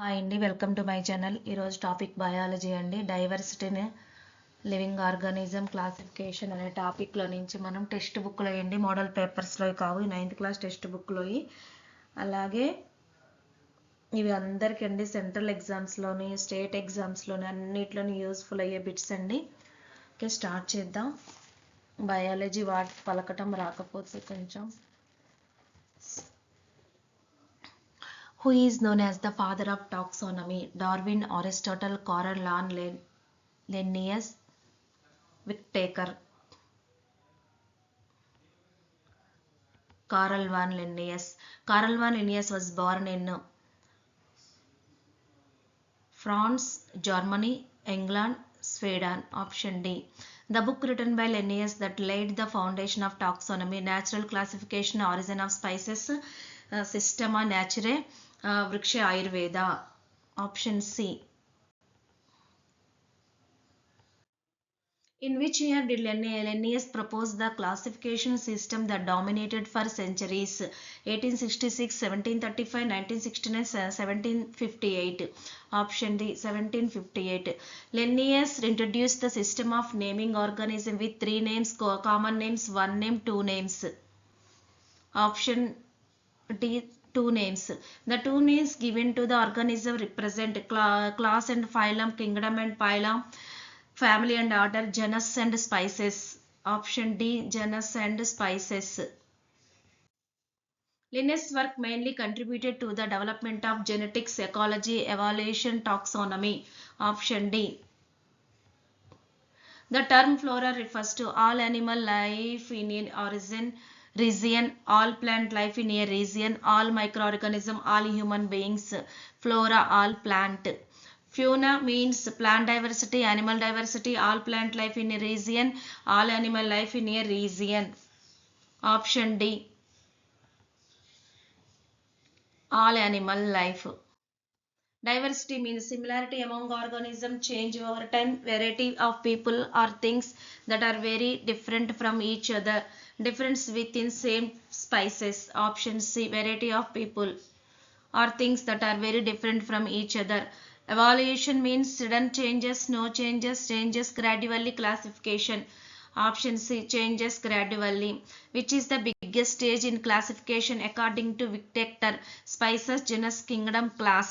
Hi అండి, welcome to my channel. ఈరోజు topic biology అండి. డైవర్సిటీని లివింగ్ ఆర్గానిజం క్లాసిఫికేషన్ అనే టాపిక్లో నుంచి మనం టెక్స్ట్ బుక్లో అండి, మోడల్ పేపర్స్లో కావు, 9th క్లాస్ టెక్స్ట్ బుక్లో. అలాగే ఇవి అందరికీ అండి సెంట్రల్ ఎగ్జామ్స్లోని, స్టేట్ ఎగ్జామ్స్లోని అన్నిట్లోని యూస్ఫుల్ అయ్యే బిట్స్ అండి. ఓకే, స్టార్ట్ చేద్దాం. బయాలజీ వాటి పలకటం రాకపోతే కొంచెం. Who is known as the father of taxonomy? Darwin, Aristotle, Carl van Linnaeus, Whittaker. Carl van Linnaeus. Carl van Linnaeus was born in France, Germany, England, Sweden. Option D. The book written by Linnaeus that laid the foundation of taxonomy, natural classification, origin of species, Systema Naturae, Vriksha Ayurveda. Option C. In which year did Linnaeus propose the classification system that dominated for centuries? 1866, 1735, 1969, 1758. Option D, 1758. Linnaeus introduced the system of naming organism with 3 names, common names, 1 name, 2 names. Option D, 2 names. The 2 names given to the organism represent class and phylum, kingdom and phylum, family and order, genus and species. Option D, genus and species. Linnaeus' work mainly contributed to the development of genetics, ecology, evolution, taxonomy. Option D. The term flora refers to all animal life in an region, all plant life in a region, all microorganism, all human beings. Flora, all plant. Fauna means plant diversity, animal diversity, all plant life in a region, all animal life in a region. Option D, all animal life. Diversity means similarity among organisms, change over time, variety of people or things that are very different from each other, difference within same species. Option C, variety of people or things that are very different from each other. Evaluation means sudden changes, no changes, changes gradually. Classification. Option C, changes gradually. Which is the biggest stage in classification according to Whittaker? Species, genus, kingdom, class.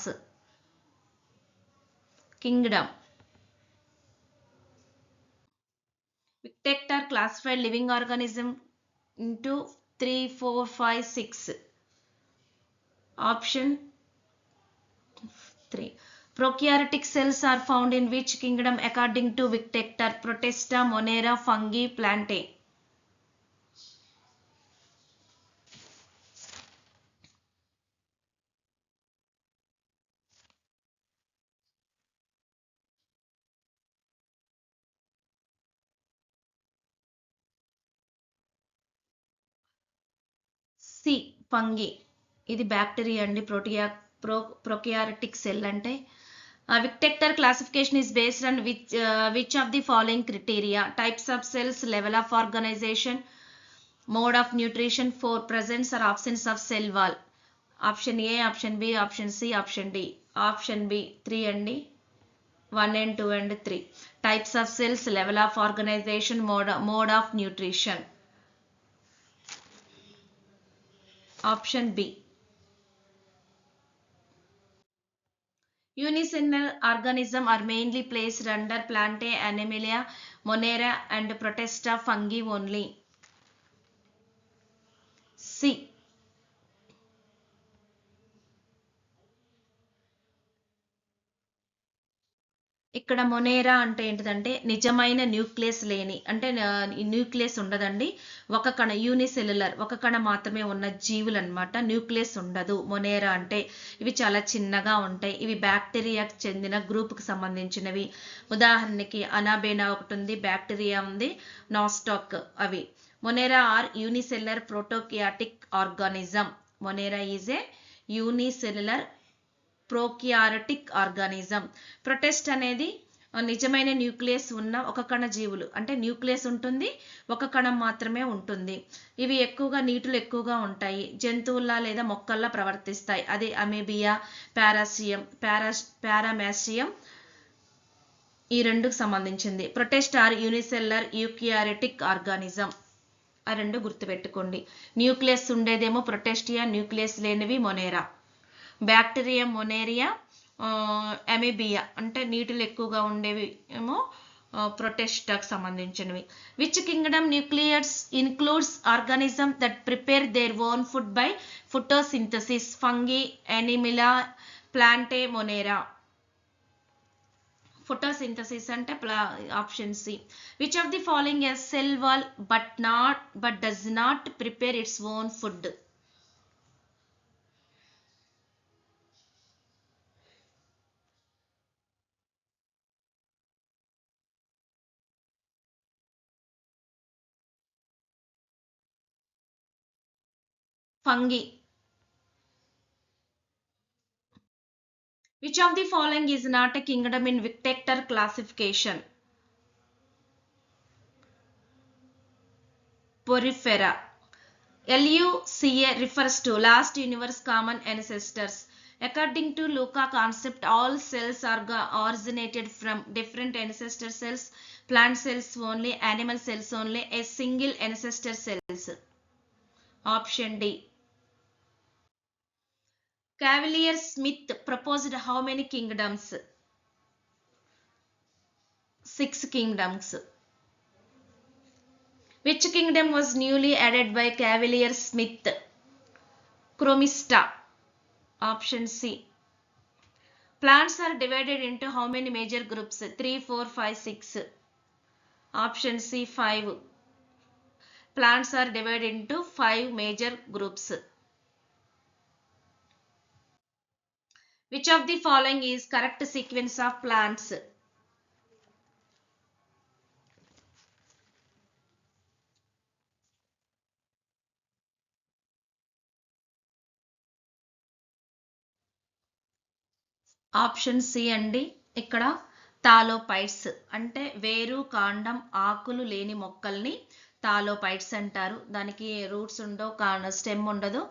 Kingdom. Whittaker classified living organism into 3, 4, 5, 6. Option 3. Prokaryotic cells are found in which kingdom according to Whittaker? Protista, Monera, Fungi, Plantae. C, fungi. ఇది bacteria అండి. Prokaryotic cell అంటే. Whittaker classification is based on which of the following criteria? Types of cells, level of organization, mode of nutrition, 4 presence or absence of cell wall. Option A, option B, option C, option D. Option B, 3 అండి. 1 and 2 and 3. Types of cells, level of organization, mode of nutrition. Option B. Unicellular organisms are mainly placed under Plantae, Animalia, Monera and Protista fungi only. C. ఇక్కడ మొనేరా అంటే ఏంటిదంటే నిజమైన nucleus లేని, అంటే nucleus ఉండదండి. ఒక కణ, యూనిసెల్యులర్, ఒక కణ మాత్రమే ఉన్న జీవులు అనమాట. న్యూక్లియస్ ఉండదు మొనేరా అంటే. ఇవి చాలా చిన్నగా ఉంటాయి. ఇవి బ్యాక్టీరియాకి చెందిన గ్రూప్కి సంబంధించినవి. ఉదాహరణకి అనాబేనా ఒకటి ఉంది, బ్యాక్టీరియా ఉంది, నాస్టాక్. అవి monera are unicellular prokaryotic organism. Monera is a unicellular prokaryotic organism. Protist అనేది నిజమైన న్యూక్లియస్ ఉన్న ఒక కణ జీవులు. అంటే న్యూక్లియస్ ఉంటుంది, ఒక కణం మాత్రమే ఉంటుంది. ఇవి ఎక్కువగా నీటిలో ఎక్కువగా ఉంటాయి. జంతువుల్లా లేదా మొక్కల్లా ప్రవర్తిస్తాయి. అది అమేబియా, పారామాసియం ఈ రెండుకు సంబంధించింది. Protist are unicellular eukaryotic organism. ఆ రెండు గుర్తుపెట్టుకోండి. న్యూక్లియస్ ఉండేదేమో ప్రొటెస్టియా, న్యూక్లియస్ లేనివి మొనేరా. బ్యాక్టీరియా మొనేరియా, అమీబియా అంటే నీటిలో ఎక్కువగా ఉండేవి ఏమో ప్రొటెస్టాకు సంబంధించినవి. Which kingdom nucleus includes organism that prepare their own food by photosynthesis? Fungi, animalia, plantae, monera. Photosynthesis అంటే option C. Which of the following a cell wall but does not prepare its own food? Fungi. Which of the following is not a kingdom in Victor classification? Porifera. LUCA refers to last universe common ancestors. According to Luca concept, all cells are originated from different ancestor cells, plant cells only, animal cells only, a single ancestor cells. Option D. Cavalier Smith proposed how many kingdoms? 6 kingdoms. Which kingdom was newly added by Cavalier Smith? Chromista. Option C. Plants are divided into how many major groups? 3, 4, 5, 6. Option C 5. Plants are divided into 5 major groups. Which of the following is correct sequence of plants? Option C అండి. ఇక్కడ థాలోపైట్స్ అంటే వేరు, కాండం, ఆకులు లేని మొక్కల్ని థాలోపైట్స్ అంటారు. దానికి రూట్స్ ఉండవు, స్టెమ్ ఉండదు,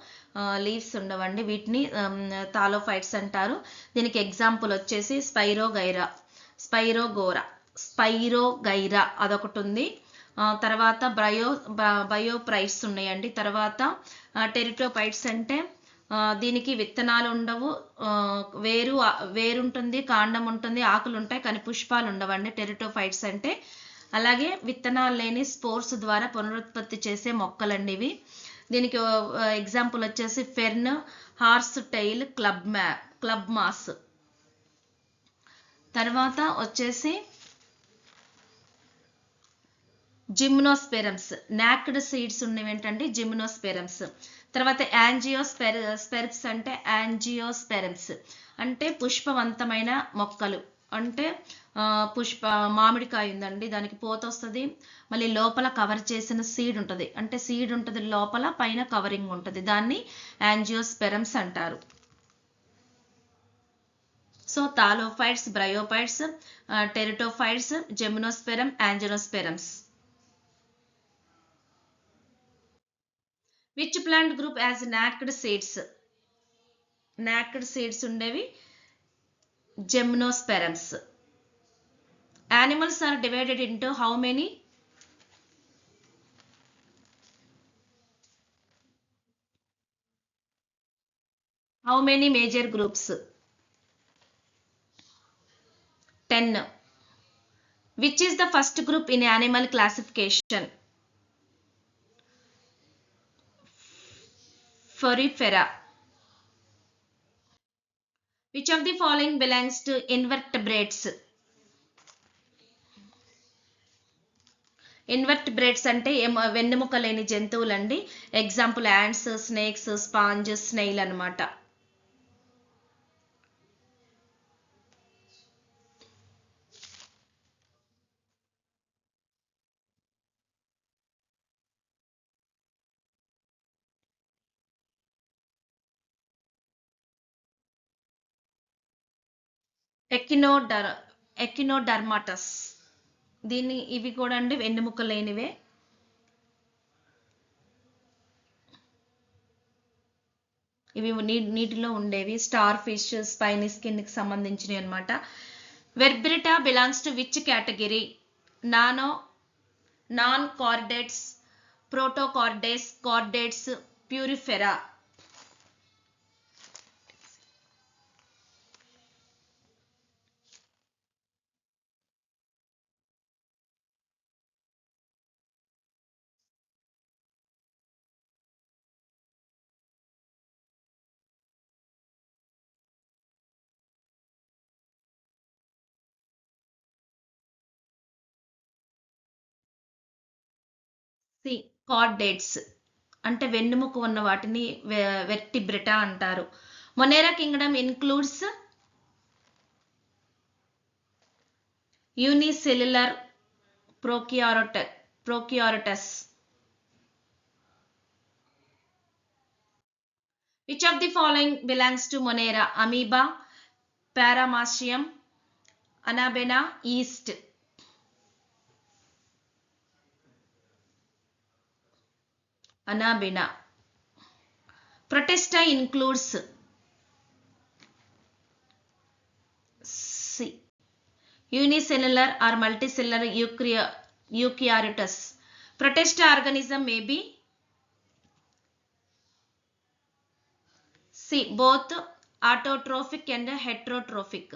లీవ్స్ ఉండవండి. వీటిని థాలోఫైట్స్ అంటారు. దీనికి ఎగ్జాంపుల్ వచ్చేసి స్పైరోగైరా అదొకటి ఉంది. తర్వాత బయోప్రైట్స్ ఉన్నాయండి. తర్వాత టెరిటోపైట్స్ అంటే దీనికి విత్తనాలు ఉండవు, వేరుంటుంది, కాండం ఉంటుంది, ఆకులు ఉంటాయి కానీ పుష్పాలు ఉండవండి టెరిటోఫైట్స్ అంటే. అలాగే విత్తనాలు లేని స్పోర్స్ ద్వారా పునరుత్పత్తి చేసే మొక్కలండి ఇవి. దీనికి ఎగ్జాంపుల్ వచ్చేసి fern, horse tail, club moss. తర్వాత వచ్చేసి జిమ్నోస్పెరమ్స్, నాక్డ్ సీడ్స్ ఉన్నవి ఏంటంటే జిమ్నోస్పెరమ్స్. తర్వాత యాంజియోస్పెర్మ్స్ అంటే యాంజియోస్పెరమ్స్ అంటే పుష్పవంతమైన మొక్కలు. అంటే మామిడికాయ ఉందండి, దానికి పూత వస్తుంది, మళ్ళీ లోపల కవర్ చేసిన సీడ్ ఉంటుంది, అంటే సీడ్ ఉంటుంది లోపల, పైన కవరింగ్ ఉంటుంది, దాన్ని యాంజియోస్పెరమ్స్ అంటారు. So thallophytes, bryophytes, pteridophytes, gymnosperm, angiosperms. Which plant group has nacked seeds? Nacked seeds ఉండేవి gymnosperms. Animals are divided into how many? How many major groups? 10. Which is the first group in animal classification? Porifera. Which of the following belongs to invertebrates? Invertebrates అంటే వెన్నెముక లేని జంతువులండి. Example ants, snakes, sponge, snail అనమాట. Echinodermata. దీన్ని ఇవి కూడా అండి వెన్నెముక లేనివే. ఇవి నీటిలో ఉండేవి. స్టార్ ఫిష్, స్పైనీ స్కిన్ కి సంబంధించినవి అనమాట. Vertebrata belongs to which category? Non chordates, protochordates, chordates, porifera. C chordates అంటే వెన్నుముక ఉన్న వాటిని వెర్టిబ్రెటా అంటారు. Monera kingdom includes unicellular prokaryotes. Which of the following belongs to Monera? Amoeba, Paramecium, Anabaena, yeast. Anabaena. Protista includes C. Unicellular or multicellular eukaryotes. Protista organism may be C. Both autotrophic and heterotrophic.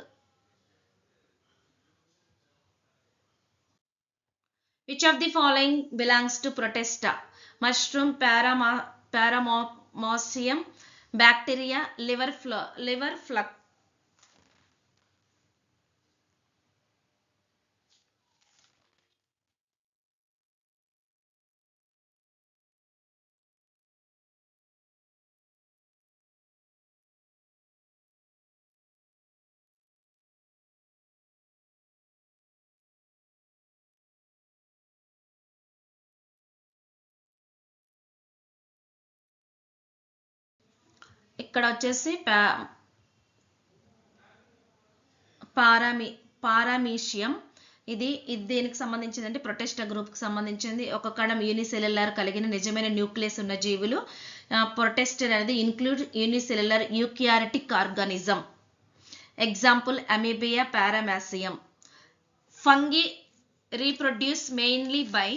Which of the following belongs to Protista? Mushroom, Paramecium, bacteria, liver flux. ఇక్కడ వచ్చేసి paramecium. ఇది దేనికి సంబంధించింది అంటే Protista group కి సంబంధించింది. ఒక కణం యూనిసెల్యులర్ కలిగిన నిజమైన న్యూక్లియస్ ఉన్న జీవులు. ప్రొటెస్టా అనేది include unicellular eukaryotic organism. Example అమీబియా, paramecium. Fungi reproduce mainly by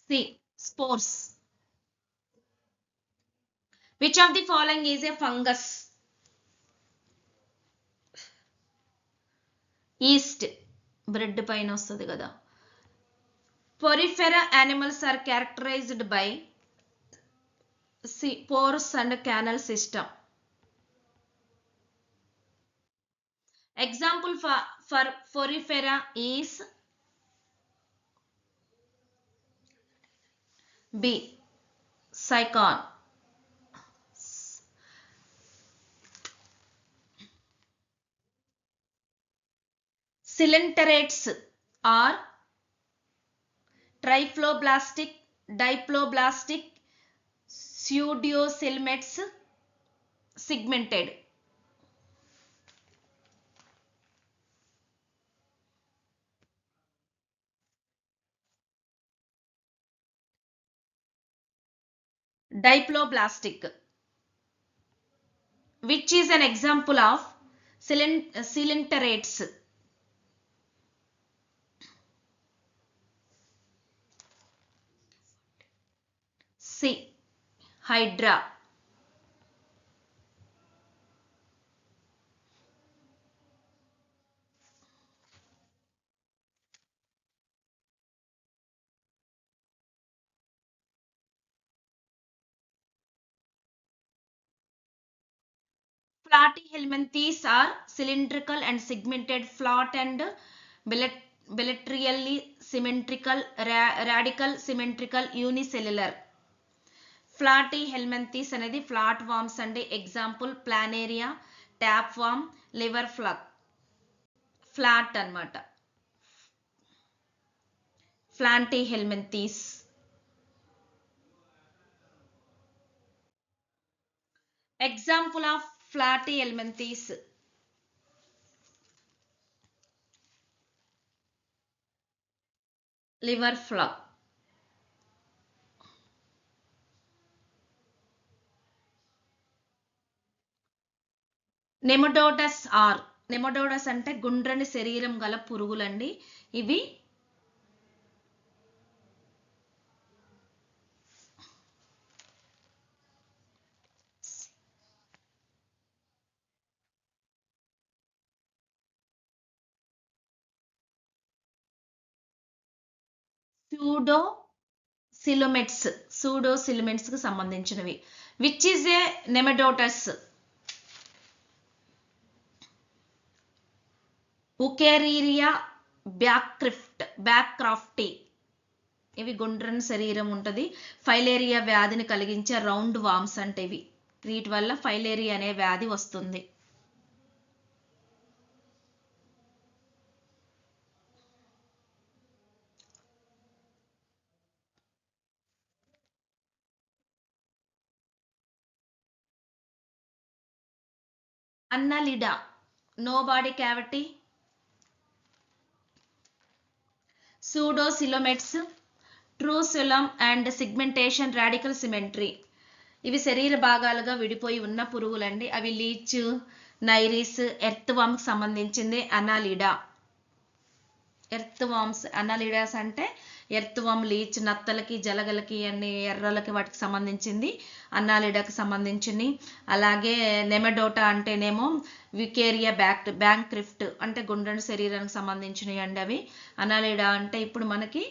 C. Spores. Which of the following is a fungus? Yeast. Bread పైన వస్తుంది కదా. Porifera animals are characterized by C. Pores and canal system. Example for Porifera is B. Cycon. Coelenterates are trifloblastic, diploblastic, pseudocoelemates, segmented. Diploblastic. Which is an example of coelenterates? C. Hydra. Platyhelminthes are cylindrical and segmented, flat and bilaterally symmetrical, radical symmetrical, unicellular. Platyhelminthes అనేది flat worms అండి. Example planaria, tape worm, liver fluke. Flat అన్నమాట. Platyhelminthes. Example of platyhelminthes. Liver frog. Nematodes are, nematodes అంటే గుండ్రని శరీరం గల పురుగులండి. ఇవి pseudocoelomates కు సంబంధించినవి. Which is a nematodes? Wuchereria bancrofti. ఇవి గుండ్రని శరీరం ఉంటుంది. ఫైలేరియా వ్యాధిని కలిగించే రౌండ్ వామ్స్ అంటే ఇవి. వీటి వల్ల ఫైలేరియా అనే వ్యాధి వస్తుంది. Annelida, no body cavity. Pseudocoelomates, true coelom and segmentation radical symmetry. ఇవి శరీర భాగాలుగా విడిపోయి ఉన్న పురుగులండి. అవి లీచ్, నైరిస్, ఎర్త్ వామ్కి సంబంధించింది అనాలిడా. ఎర్త్ వామ్స్, అనాలిడాస్ అంటే ఎర్త్ వామ్, లీచ్, నత్తలకి, జలగలకి, అన్ని ఎర్రలకి వాటికి సంబంధించింది అన్నాలిడాకి సంబంధించింది. అలాగే నెమడోటా అంటేనేమో వికేరియా బ్యాంక్క్రిఫ్ట్ అంటే గుండ్రని శరీరానికి సంబంధించినవి అండి అవి. అనాలిడా అంటే ఇప్పుడు మనకి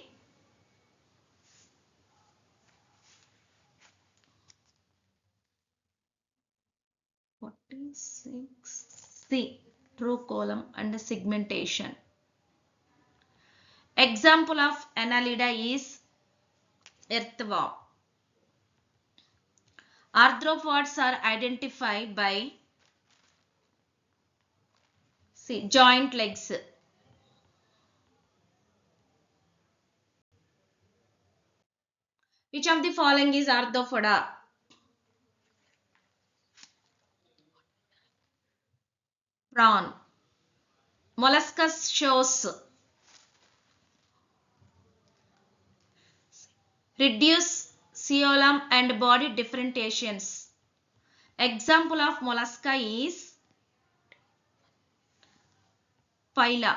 true coelom and segmentation. Example of Annelida is earthworm. Arthropods are identified by joint legs. Which of the following is arthropoda? Prawn. Molluscus shows reduced coelom and body differentiations. Example of mollusca is phyla.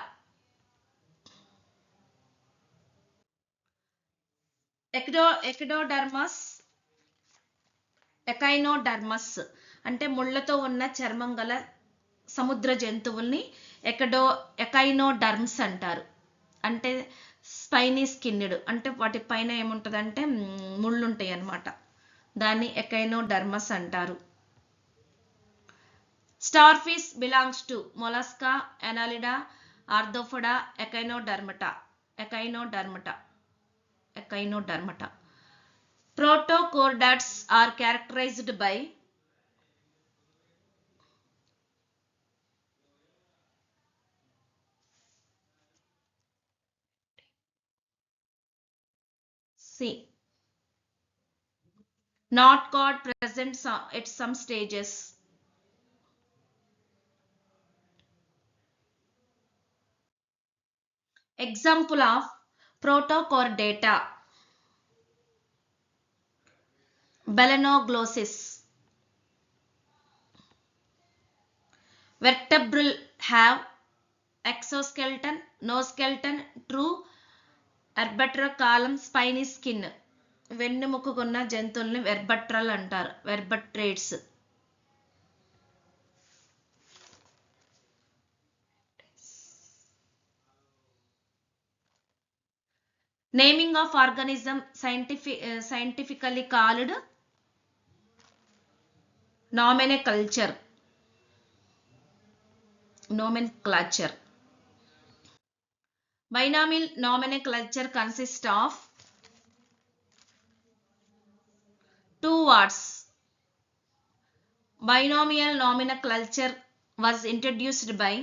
ఎకైనోడర్మస్ అంటే ముళ్ళతో ఉన్న చర్మం గల సముద్ర జంతువుల్ని ఎకైనోడర్మ్స్ అంటారు. అంటే spiny skinned అంటే వాటి పైన ఏముంటుంది అంటే ముళ్ళు ఉంటాయి అన్నమాట. దాన్ని ఎకైనోడర్మస్ అంటారు. Star fish belongs to mollusca, annelida, arthropoda, echinodermata. Protochordats are characterized by knot cord present at some stages. Example of Protochordata: Balanoglossis. Vertebrate have exoskeleton, no skeleton, true vertebral column, spiny skin. వెన్నెముకకున్న జంతువుల్ని vertebral అంటారు, vertebrates. Naming of organism scientifically called nomenclature. Binomial nomenclature consists of two words. Binomial nomenclature was introduced by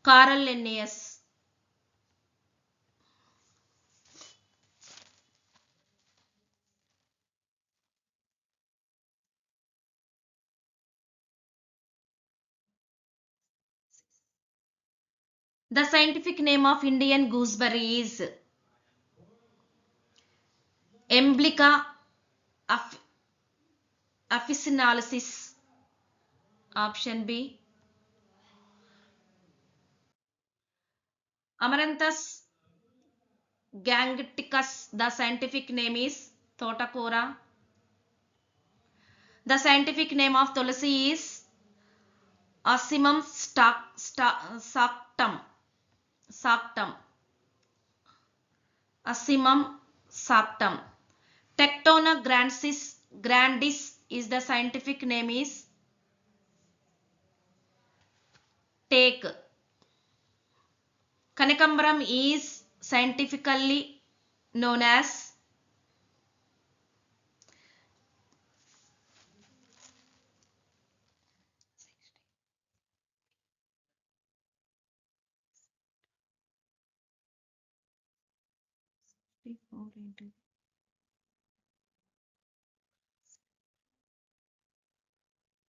Carl Linnaeus. The scientific name of Indian gooseberry is Emblica officinalis. Option B. Amaranthus gangeticus. The scientific name is Thotakora. The scientific name of Tulasi is Ocimum sactum. Ocimum sactum. Tectona grandis is the scientific name is Take. Kanekambram is scientifically known as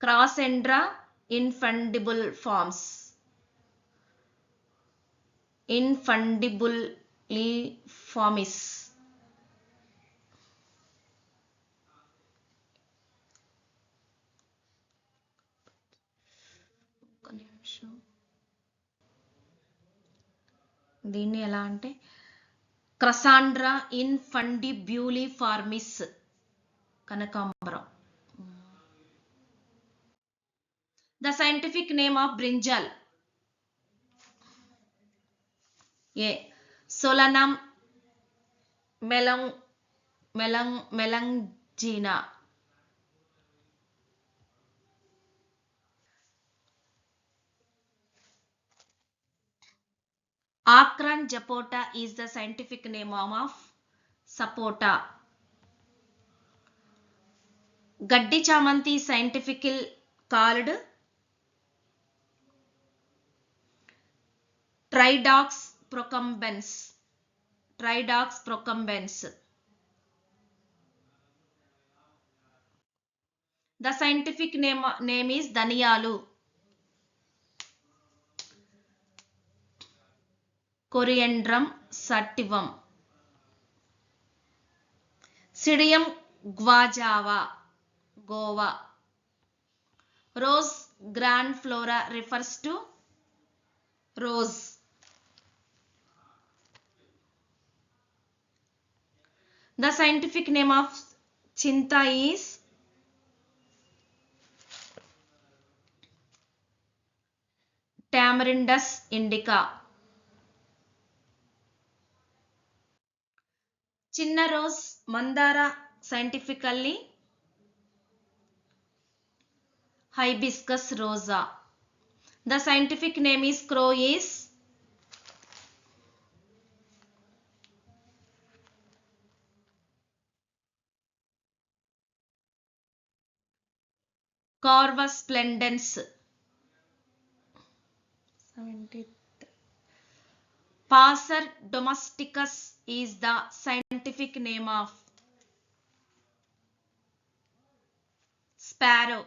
Crossendra infundibuliformis. దీన్ని ఎలా అంటే క్రసాండ్రా ఇన్ఫండిబ్యూలిఫార్మిస్ కనకాంబరం. The scientific name of brinjal. A. Solanum melangina. Akran japota is the scientific name of sapota. Gaddi chamanti scientifically called Tridox procumbens. The scientific name is Dhaniyalu. Coriandrum sativum. Psidium guajava, Goa. Rose grandiflora refers to rose. The scientific name of Chinta is Tamarindus indica. Chinna rose Mandara scientifically Hibiscus rosa. The scientific name is crow is Corvus splendens. Passer domesticus is the scientific name of sparrow.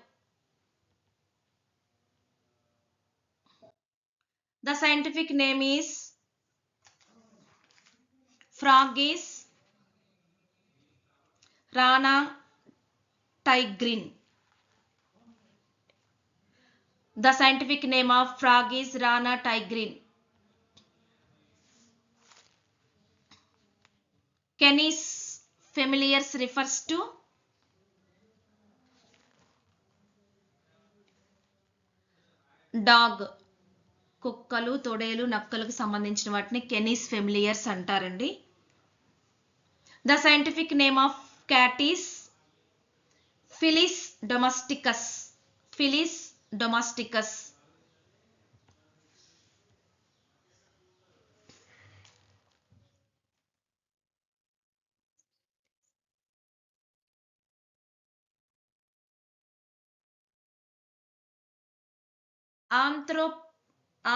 The scientific name is Fragis rana tigrin. The scientific name of frog is Rana tigrin. Canis familiaris refers to dog. కుక్కలు, తొడేలు, నక్కలకు సంబంధించిన వాటిని కెనిస్ ఫెమిలియర్స్ అంటారండి. The scientific name of cat is Phyllis డొమెస్టికస్.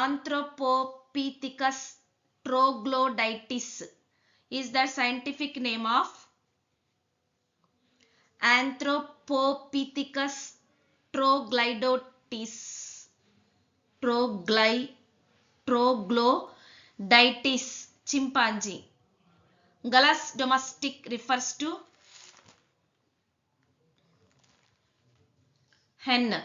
Anthropopithecus troglodytes is the scientific name of Anthropopithecus troglodytes. troglodytes chimpanzee. Gallus domestic refers to hen.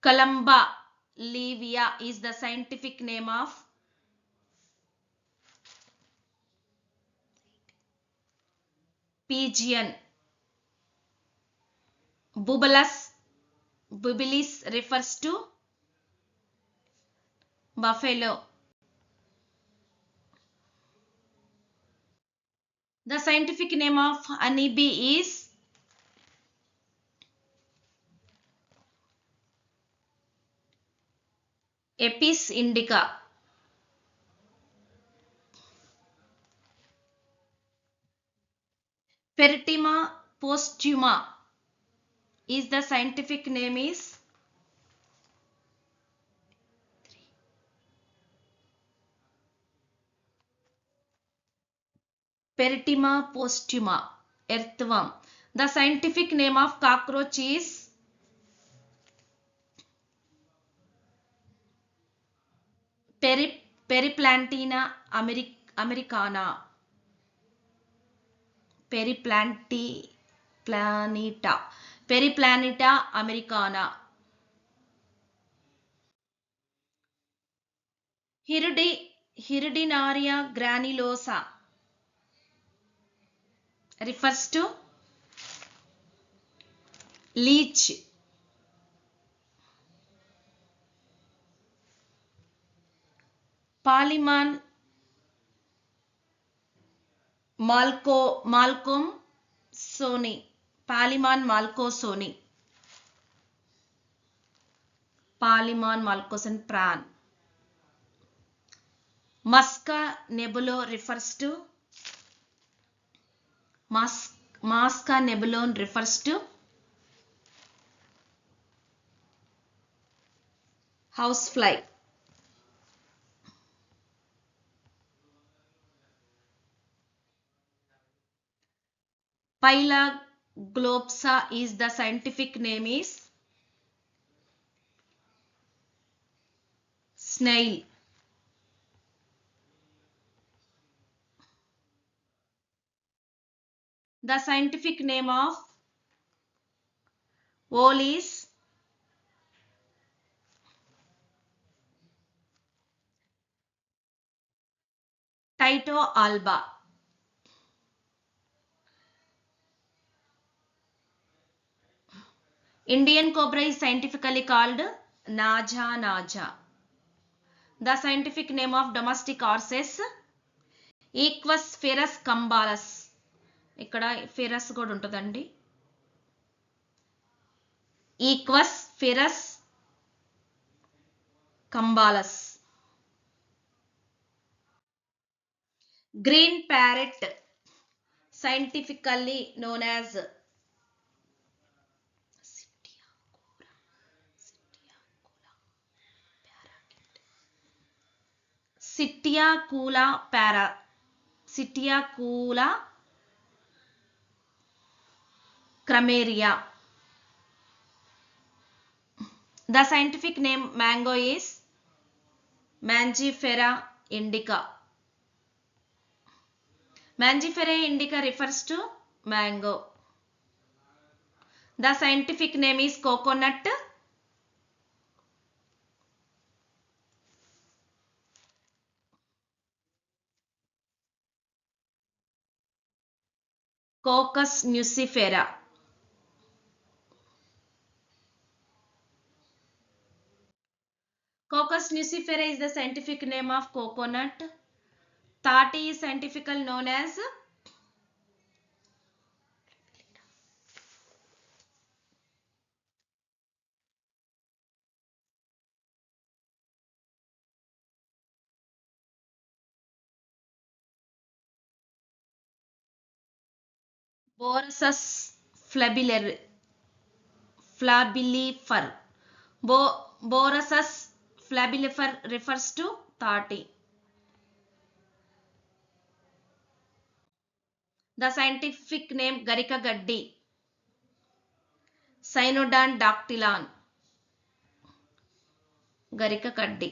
Columba livia is the scientific name of pigeon. Bubilis refers to buffalo. The scientific name of honeybee is Apis indica. Peritima postuma is the scientific name is Peritima postuma, earthworm. The scientific name of cockroach is Periplantina americana. Periplaneta americana. Hiridinaria granulosa refers to leech. Polyman Malcolm Sony. Polyman Malcolmson Pran. Musca nebulon refers to housefly. Pylaglopsa is the scientific name is snail. The scientific name of owl is Tyto alba. Indian cobra is scientifically called Naja. The scientific name of domestic horse is Equus ferus cambalis. ఇక్కడ ferrous కూడా ఉంటుందండి. Equus ferus cambalis. Green parrot, scientifically known as Sitiacula crameria. The scientific name mango is Mangifera indica. Mangifera indica refers to mango. The scientific name is coconut. Cocos nucifera. Cocos nucifera is the scientific name of coconut. Tati is scientifically known as Borsus flabilifer. Borsus flabilifer refers to Tati. The scientific name Garika gaddi. Cynodon dactylon. గరిక కడ్డి.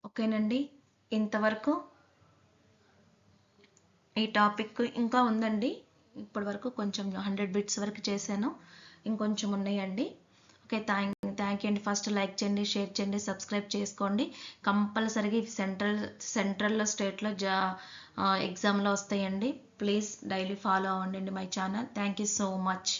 ఓకేనండి, ఇంతవరకు ఈ topic ఇంకా ఉందండి. ఇప్పటి వరకు కొంచెం 100 bits వరకు చేశాను, ఇంకొంచెం ఉన్నాయండి. ఓకే, థ్యాంక్ యూ అండి. ఫస్ట్ లైక్ చేయండి, షేర్ చేయండి, సబ్స్క్రైబ్ చేసుకోండి. కంపల్సరీగా సెంట్రల్లో స్టేట్లో ఎగ్జామ్లో వస్తాయండి. ప్లీజ్ డైలీ ఫాలో అవ్వండి my channel. Thank you so much.